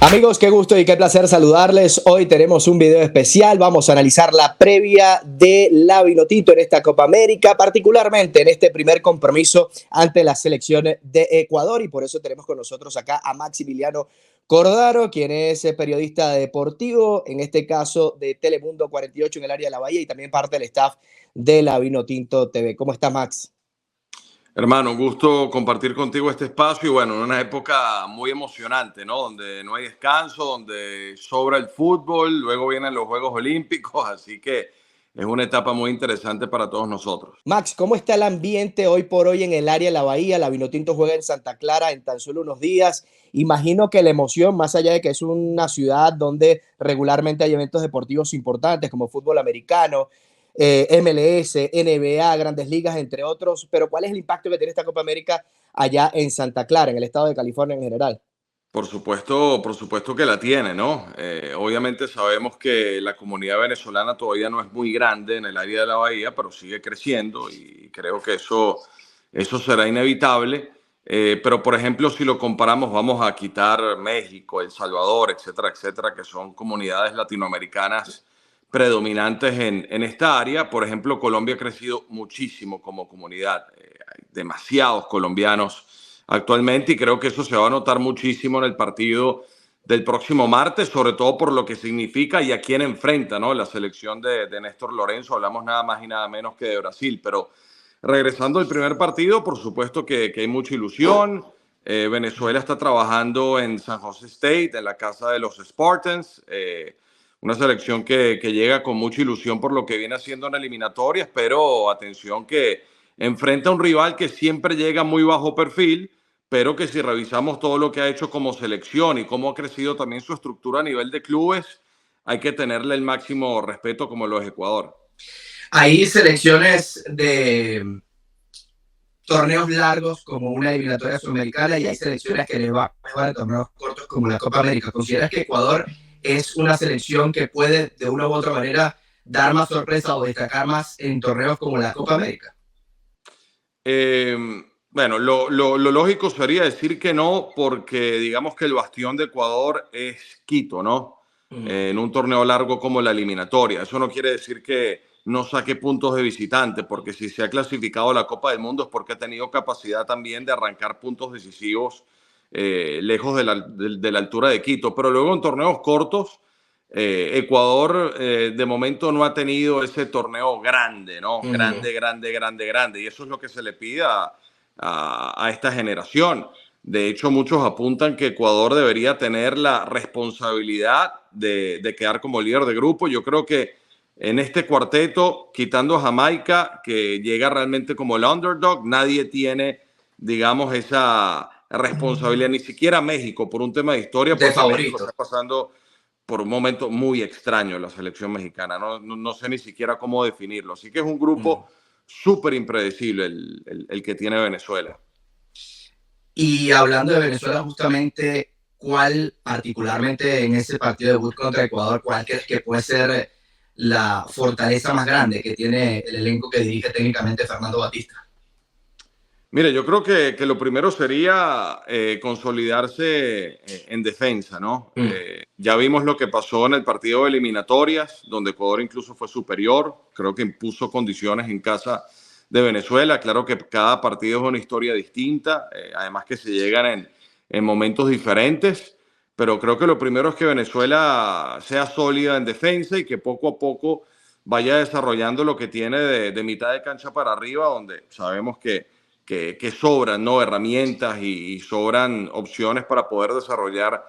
Amigos, qué gusto y qué placer saludarles. Hoy tenemos un video especial. Vamos a analizar la previa de la Vinotinto en esta Copa América, particularmente en este primer compromiso ante las selecciones de Ecuador. Y por eso tenemos con nosotros acá a Maximiliano Cordaro, quien es periodista deportivo, en este caso de Telemundo 48 en el área de la Bahía y también parte del staff de la Vinotinto TV. ¿Cómo está, Max? Hermano, un gusto compartir contigo este espacio y bueno, en una época muy emocionante, ¿no? Donde no hay descanso, donde sobra el fútbol, luego vienen los Juegos Olímpicos, así que es una etapa muy interesante para todos nosotros. Max, ¿cómo está el ambiente hoy por hoy en el área de la Bahía? La Vinotinto juega en Santa Clara en tan solo unos días. Imagino que la emoción, más allá de que es una ciudad donde regularmente hay eventos deportivos importantes como fútbol americano, MLS, NBA, Grandes Ligas, entre otros, pero ¿cuál es el impacto que tiene esta Copa América allá en Santa Clara, en el estado de California en general? Por supuesto que la tiene, ¿no? Obviamente sabemos que la comunidad venezolana todavía no es muy grande en el área de la Bahía, pero sigue creciendo y creo que eso será inevitable. Pero, por ejemplo, si lo comparamos, vamos a quitar México, El Salvador, etcétera, etcétera, que son comunidades latinoamericanas predominantes en esta área. Por ejemplo, Colombia ha crecido muchísimo como comunidad. Hay demasiados colombianos actualmente y creo que eso se va a notar muchísimo en el partido del próximo martes, sobre todo por lo que significa y a quién enfrenta, ¿no? La selección de Néstor Lorenzo, hablamos nada más y nada menos que de Brasil, pero regresando al primer partido, por supuesto que hay mucha ilusión. Venezuela está trabajando en San José State, en la casa de los Spartans, una selección que llega con mucha ilusión por lo que viene haciendo en eliminatorias, pero atención que enfrenta a un rival que siempre llega muy bajo perfil, pero que si revisamos todo lo que ha hecho como selección y cómo ha crecido también su estructura a nivel de clubes, hay que tenerle el máximo respeto como lo es Ecuador. Hay selecciones de torneos largos como una eliminatoria sudamericana y hay selecciones que les va a torneos cortos como la Copa América. ¿Consideras que Ecuador es una selección que puede de una u otra manera dar más sorpresa o destacar más en torneos como la Copa América? Bueno, lo lógico sería decir que no, porque digamos que el bastión de Ecuador es Quito, ¿no? En un torneo largo como la eliminatoria. Eso no quiere decir que no saque puntos de visitante, porque si se ha clasificado a la Copa del Mundo es porque ha tenido capacidad también de arrancar puntos decisivos lejos de la altura de Quito. Pero luego en torneos cortos, Ecuador de momento no ha tenido ese torneo grande, ¿no? Grande. Y eso es lo que se le pide a esta generación. De hecho, muchos apuntan que Ecuador debería tener la responsabilidad de quedar como líder de grupo. Yo creo que en este cuarteto, quitando a Jamaica, que llega realmente como el underdog, nadie tiene, digamos, esa responsabilidad, ni siquiera México, por un tema de historia, porque México está pasando por un momento muy extraño la selección mexicana. No sé ni siquiera cómo definirlo. Así que es un grupo súper impredecible el que tiene Venezuela. Y hablando de Venezuela, justamente, ¿cuál particularmente en ese partido de debut contra Ecuador, cuál crees que puede ser la fortaleza más grande que tiene el elenco que dirige técnicamente Fernando Batista? Mire, yo creo que lo primero sería consolidarse en defensa, ¿no? Ya vimos lo que pasó en el partido de eliminatorias, donde Ecuador incluso fue superior. Creo que impuso condiciones en casa de Venezuela. Claro que cada partido es una historia distinta, además que se llegan en momentos diferentes. Pero creo que lo primero es que Venezuela sea sólida en defensa y que poco a poco vaya desarrollando lo que tiene de mitad de cancha para arriba, donde sabemos que sobran, ¿no? Herramientas y sobran opciones para poder desarrollar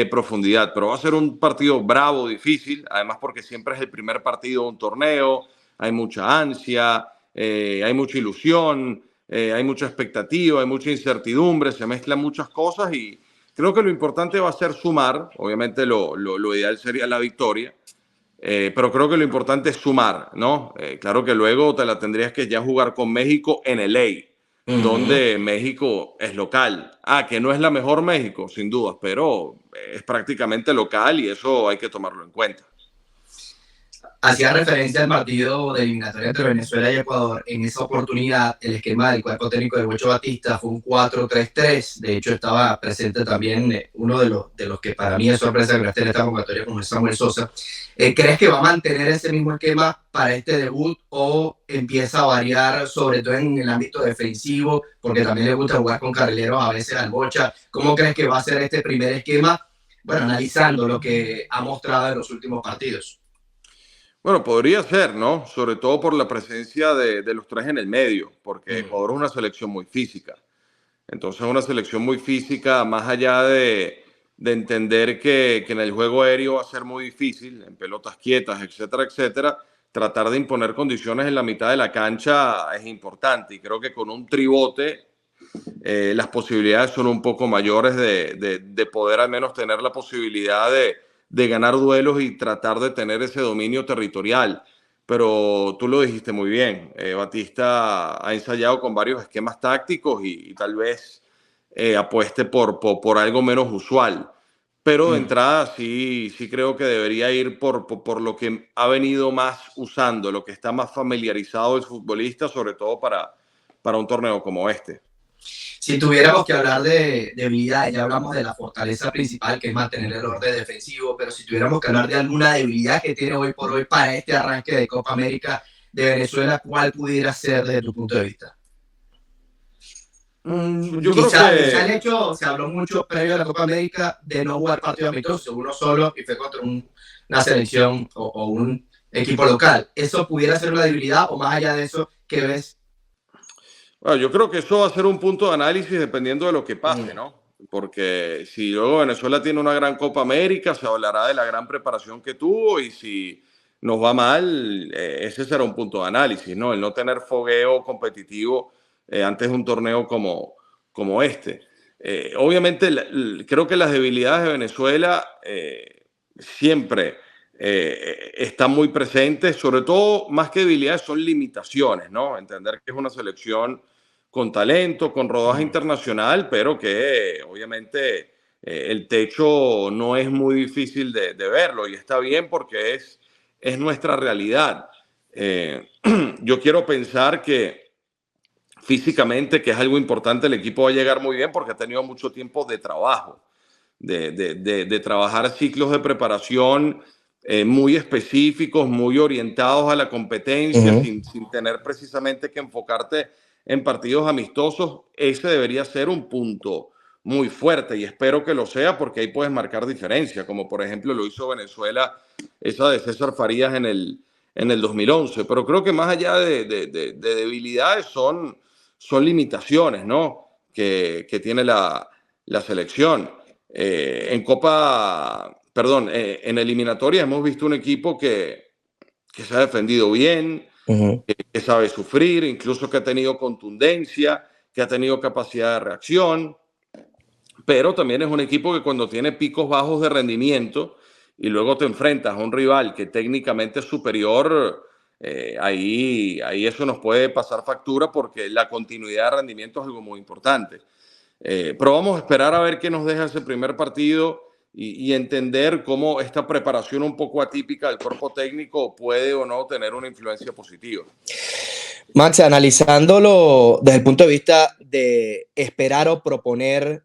profundidad. Pero va a ser un partido bravo, difícil, además porque siempre es el primer partido de un torneo, hay mucha ansia, hay mucha ilusión, hay mucha expectativa, hay mucha incertidumbre, se mezclan muchas cosas y creo que lo importante va a ser sumar. Obviamente lo ideal sería la victoria, pero creo que lo importante es sumar, ¿no? Claro que luego te la tendrías que ya jugar con México en LA, donde México es local. Que no es la mejor México, sin dudas, pero es prácticamente local y eso hay que tomarlo en cuenta. hacía referencia al partido de eliminatoria entre Venezuela y Ecuador. En esa oportunidad, el esquema del cuerpo técnico de Huecho Batista fue un 4-3-3. De hecho, estaba presente también uno de los que para mí es sorpresa que no esté en esta convocatoria, como es Samuel Sosa. ¿Crees que va a mantener ese mismo esquema para este debut o empieza a variar, sobre todo en el ámbito defensivo, porque también le gusta jugar con carrileros a veces al Bocha? ¿Cómo crees que va a ser este primer esquema? Bueno, analizando lo que ha mostrado en los últimos partidos. Bueno, podría ser, ¿no? Sobre todo por la presencia de los tres en el medio, porque Ecuador es una selección muy física. Entonces, una selección muy física, más allá de entender que en el juego aéreo va a ser muy difícil, en pelotas quietas, etcétera, etcétera, tratar de imponer condiciones en la mitad de la cancha es importante. Y creo que con un tribote las posibilidades son un poco mayores de poder al menos tener la posibilidad de ganar duelos y tratar de tener ese dominio territorial. Pero tú lo dijiste muy bien, Batista ha ensayado con varios esquemas tácticos y tal vez apueste por algo menos usual. Pero de entrada sí creo que debería ir por lo que ha venido más usando, lo que está más familiarizado el futbolista, sobre todo para un torneo como este. Si tuviéramos que hablar de debilidades, ya hablamos de la fortaleza principal, que es mantener el orden defensivo, pero si tuviéramos que hablar de alguna debilidad que tiene hoy por hoy para este arranque de Copa América de Venezuela, ¿cuál pudiera ser desde tu punto de vista? Yo creo que se habló mucho previo a la Copa América de no jugar partido amistoso, uno solo y fue contra una selección o un equipo local. ¿Eso pudiera ser una debilidad o más allá de eso, qué ves? Bueno, yo creo que eso va a ser un punto de análisis dependiendo de lo que pase, ¿no? Porque si luego Venezuela tiene una gran Copa América, se hablará de la gran preparación que tuvo y si nos va mal, ese será un punto de análisis, ¿no? El no tener fogueo competitivo antes de un torneo como este. Obviamente, creo que las debilidades de Venezuela siempre están muy presentes, sobre todo más que debilidades son limitaciones, ¿no? Entender que es una selección con talento, con rodaje internacional, pero que obviamente el techo no es muy difícil de verlo y está bien porque es nuestra realidad. Yo quiero pensar que físicamente, que es algo importante, el equipo va a llegar muy bien porque ha tenido mucho tiempo de trabajo, de trabajar ciclos de preparación muy específicos, muy orientados a la competencia, sin tener precisamente que enfocarte en partidos amistosos. Ese debería ser un punto muy fuerte y espero que lo sea porque ahí puedes marcar diferencia, como por ejemplo lo hizo Venezuela, esa de César Farías en el 2011. Pero creo que más allá de debilidades son limitaciones, ¿no? Que tiene la selección. En eliminatoria hemos visto un equipo que se ha defendido bien, que sabe sufrir, incluso que ha tenido contundencia, que ha tenido capacidad de reacción, pero también es un equipo que cuando tiene picos bajos de rendimiento y luego te enfrentas a un rival que técnicamente es superior, ahí eso nos puede pasar factura porque la continuidad de rendimiento es algo muy importante. Pero vamos a esperar a ver qué nos deja ese primer partido y entender cómo esta preparación un poco atípica del cuerpo técnico puede o no tener una influencia positiva. Max, analizándolo desde el punto de vista de esperar o proponer,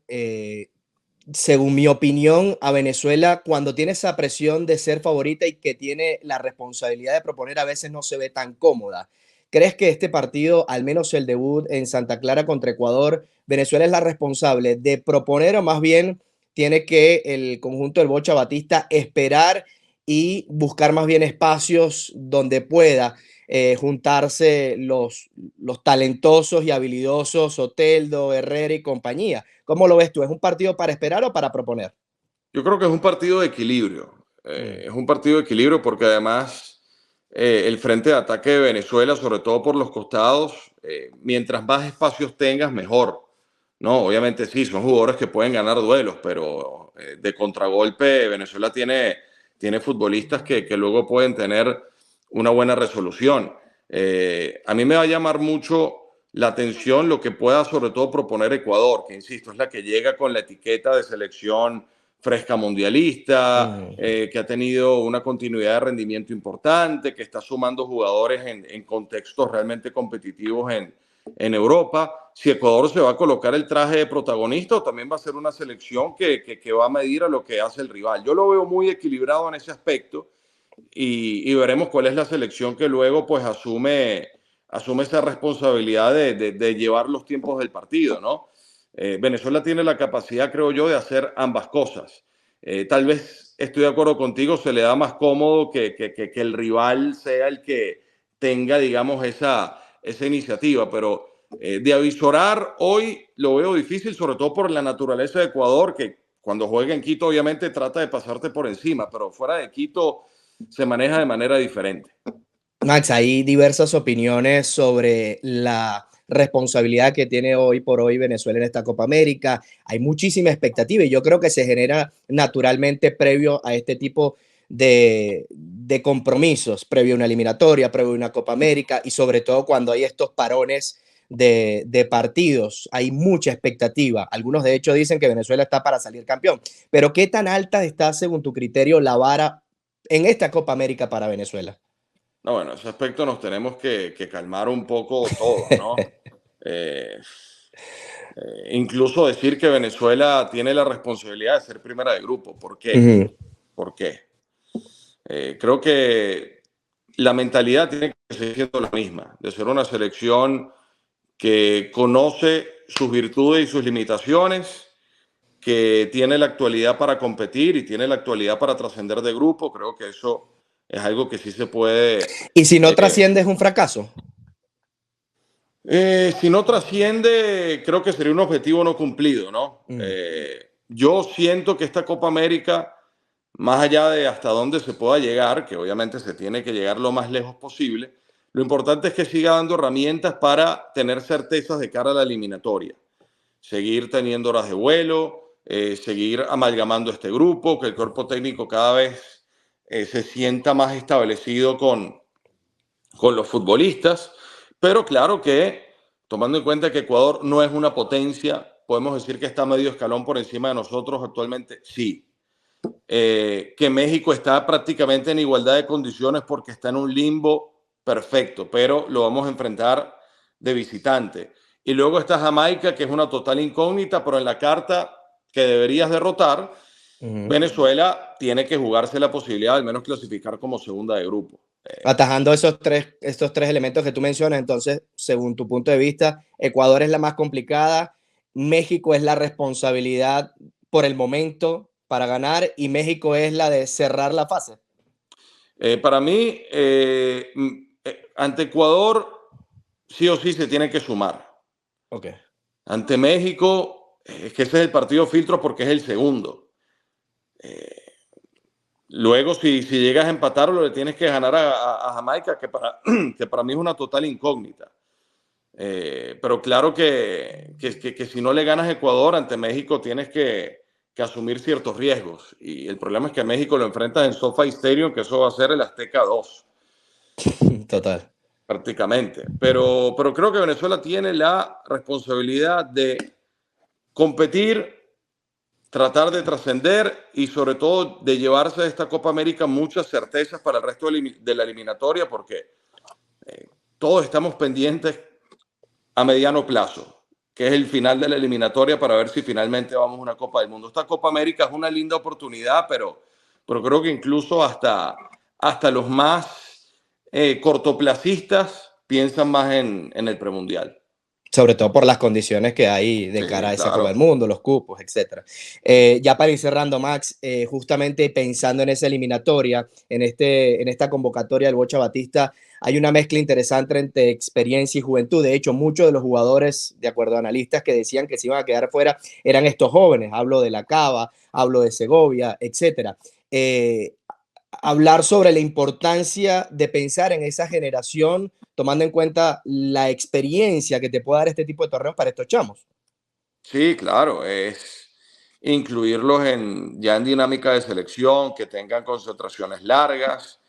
según mi opinión, a Venezuela, cuando tiene esa presión de ser favorita y que tiene la responsabilidad de proponer, a veces no se ve tan cómoda. ¿Crees que este partido, al menos el debut en Santa Clara contra Ecuador, Venezuela es la responsable de proponer o más bien tiene que el conjunto del Bocha Batista esperar y buscar más bien espacios donde pueda juntarse los talentosos y habilidosos Soteldo, Herrera y compañía? ¿Cómo lo ves tú? ¿Es un partido para esperar o para proponer? Yo creo que es un partido de equilibrio. Es un partido de equilibrio porque además el frente de ataque de Venezuela, sobre todo por los costados, mientras más espacios tengas, mejor. No, obviamente sí, son jugadores que pueden ganar duelos, pero de contragolpe Venezuela tiene futbolistas que luego pueden tener una buena resolución. A mí me va a llamar mucho la atención lo que pueda sobre todo proponer Ecuador, que insisto, es la que llega con la etiqueta de selección fresca mundialista, que ha tenido una continuidad de rendimiento importante, que está sumando jugadores en contextos realmente competitivos en Europa. Si Ecuador se va a colocar el traje de protagonista, o también va a ser una selección que va a medir a lo que hace el rival. Yo lo veo muy equilibrado en ese aspecto y veremos cuál es la selección que luego pues asume esa responsabilidad de llevar los tiempos del partido, ¿no? Venezuela tiene la capacidad, creo yo, de hacer ambas cosas. Tal vez, estoy de acuerdo contigo, se le da más cómodo que el rival sea el que tenga, digamos, esa iniciativa, pero de avisorar hoy lo veo difícil, sobre todo por la naturaleza de Ecuador, que cuando juega en Quito obviamente trata de pasarte por encima, pero fuera de Quito se maneja de manera diferente. Max, hay diversas opiniones sobre la responsabilidad que tiene hoy por hoy Venezuela en esta Copa América. Hay muchísima expectativa y yo creo que se genera naturalmente previo a este tipo de compromisos, previo a una eliminatoria, previo a una Copa América y sobre todo cuando hay estos parones de partidos. Hay mucha expectativa. Algunos de hecho dicen que Venezuela está para salir campeón. Pero ¿qué tan alta está, según tu criterio, la vara en esta Copa América para Venezuela? No, bueno, ese aspecto nos tenemos que calmar un poco todos, ¿no? Incluso decir que Venezuela tiene la responsabilidad de ser primera de grupo. ¿Por qué? ¿Por qué? Creo que la mentalidad tiene que seguir siendo la misma, de ser una selección que conoce sus virtudes y sus limitaciones, que tiene la actualidad para competir y tiene la actualidad para trascender de grupo. Creo que eso es algo que sí se puede... ¿Y si no trasciende es un fracaso? Si no trasciende, creo que sería un objetivo no cumplido, ¿no? Yo siento que esta Copa América, más allá de hasta dónde se pueda llegar, que obviamente se tiene que llegar lo más lejos posible, lo importante es que siga dando herramientas para tener certezas de cara a la eliminatoria. Seguir teniendo horas de vuelo, seguir amalgamando este grupo, que el cuerpo técnico cada vez se sienta más establecido con los futbolistas. Pero claro que, tomando en cuenta que Ecuador no es una potencia, podemos decir que está medio escalón por encima de nosotros actualmente, sí. Que México está prácticamente en igualdad de condiciones porque está en un limbo perfecto, pero lo vamos a enfrentar de visitante. Y luego está Jamaica, que es una total incógnita, pero en la carta que deberías derrotar, Venezuela tiene que jugarse la posibilidad de al menos clasificar como segunda de grupo. Atajando estos tres elementos que tú mencionas, entonces, según tu punto de vista, Ecuador es la más complicada, México es la responsabilidad por el momento para ganar y México es la de cerrar la fase. Para mí, ante Ecuador, sí o sí se tiene que sumar. Okay. Ante México, es que ese es el partido filtro porque es el segundo. Luego, si llegas a empatarlo, le tienes que ganar a Jamaica, que para mí es una total incógnita. Pero claro que si no le ganas a Ecuador, ante México tienes que asumir ciertos riesgos. Y el problema es que a México lo enfrentas en SoFi Stadium, que eso va a ser el Azteca 2. Total. Prácticamente. Pero creo que Venezuela tiene la responsabilidad de competir, tratar de trascender y sobre todo de llevarse a esta Copa América muchas certezas para el resto de la eliminatoria, porque todos estamos pendientes a mediano plazo, que es el final de la eliminatoria, para ver si finalmente vamos a una Copa del Mundo. Esta Copa América es una linda oportunidad, pero creo que incluso hasta los más cortoplacistas piensan más en el premundial. Sobre todo por las condiciones que hay de cara a esa Copa del Mundo, los cupos, etc. Ya para ir cerrando, Max, justamente pensando en esa eliminatoria, en esta convocatoria del Bocha Batista, hay una mezcla interesante entre experiencia y juventud. De hecho, muchos de los jugadores, de acuerdo a analistas, que decían que se iban a quedar fuera, eran estos jóvenes. Hablo de La Cava, hablo de Segovia, etc. Hablar sobre la importancia de pensar en esa generación, tomando en cuenta la experiencia que te puede dar este tipo de torneos para estos chamos. Sí, claro, es incluirlos ya en dinámica de selección, que tengan concentraciones largas.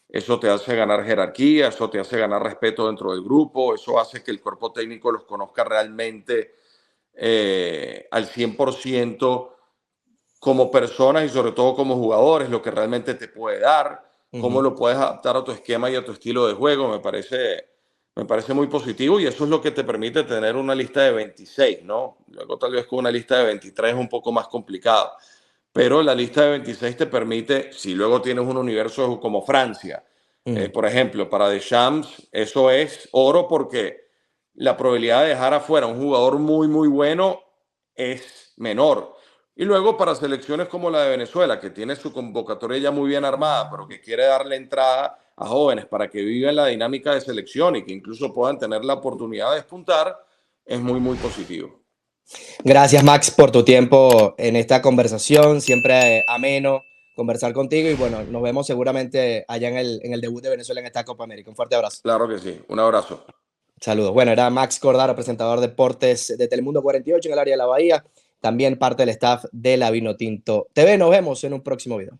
Eso te hace ganar jerarquía, eso te hace ganar respeto dentro del grupo, eso hace que el cuerpo técnico los conozca realmente al 100% como personas y sobre todo como jugadores, lo que realmente te puede dar, cómo lo puedes adaptar a tu esquema y a tu estilo de juego, me parece muy positivo y eso es lo que te permite tener una lista de 26, ¿no? Luego tal vez con una lista de 23 es un poco más complicado, pero la lista de 26 te permite, si luego tienes un universo como Francia, por ejemplo, para Deschamps, eso es oro porque la probabilidad de dejar afuera a un jugador muy, muy bueno es menor. Y luego para selecciones como la de Venezuela, que tiene su convocatoria ya muy bien armada, pero que quiere darle entrada a jóvenes para que vivan la dinámica de selección y que incluso puedan tener la oportunidad de despuntar, es muy, muy positivo. Gracias, Max, por tu tiempo en esta conversación. Siempre ameno conversar contigo y bueno, nos vemos seguramente allá en el debut de Venezuela en esta Copa América. Un fuerte abrazo. Claro que sí. Un abrazo. Saludos. Bueno, era Max Cordaro, presentador de deportes de Telemundo 48 en el área de la Bahía, también parte del staff de la Vinotinto TV. Nos vemos en un próximo video.